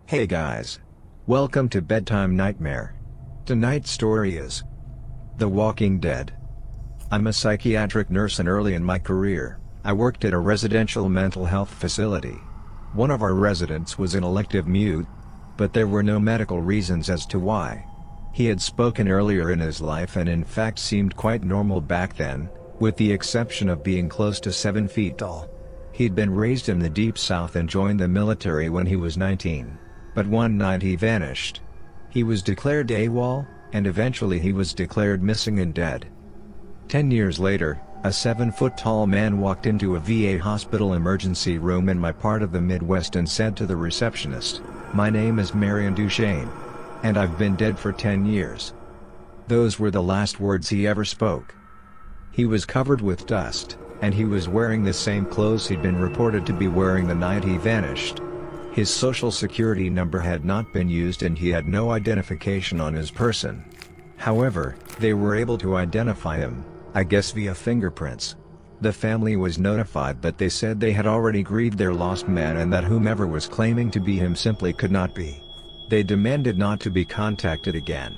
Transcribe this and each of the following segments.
Hey guys. Welcome to Bedtime Nightmare. Tonight's story is The Walking Dead. I'm a psychiatric nurse, and early in my career, I worked at a residential mental health facility. One of our residents was an elective mute, but there were no medical reasons as to why. He had spoken earlier in his life and in fact seemed quite normal back then, with the exception of being close to 7 feet tall. He'd been raised in the Deep South and joined the military when he was 19. But one night he vanished. He was declared AWOL, and eventually he was declared missing and dead. 10 years later, a 7-foot-tall man walked into a VA hospital emergency room in my part of the Midwest and said to the receptionist, "My name is Marion Duchesne. And I've been dead for 10 years." Those were the last words he ever spoke. He was covered with dust, and he was wearing the same clothes he'd been reported to be wearing the night he vanished. His social security number had not been used and he had no identification on his person. However, they were able to identify him, I guess via fingerprints. The family was notified, but they said they had already grieved their lost man and that whomever was claiming to be him simply could not be. They demanded not to be contacted again.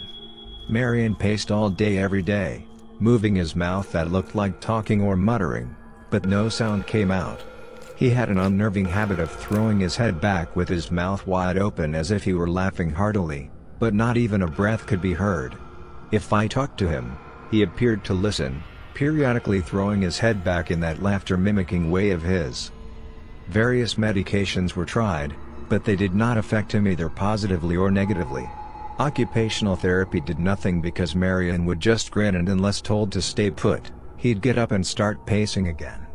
Marion paced all day every day, moving his mouth that looked like talking or muttering, but no sound came out. He had an unnerving habit of throwing his head back with his mouth wide open as if he were laughing heartily, but not even a breath could be heard. If I talked to him, he appeared to listen, periodically throwing his head back in that laughter-mimicking way of his. Various medications were tried, but they did not affect him either positively or negatively. Occupational therapy did nothing because Marion would just grin, and unless told to stay put, he'd get up and start pacing again.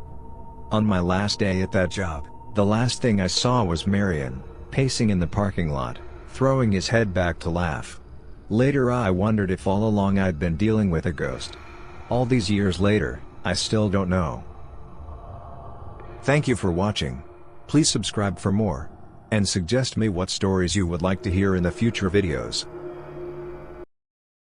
On my last day at that job, the last thing I saw was Marion, pacing in the parking lot, throwing his head back to laugh. Later I wondered if all along I'd been dealing with a ghost. All these years later, I still don't know. Thank you for watching. Please subscribe for more, and suggest me what stories you would like to hear in the future videos.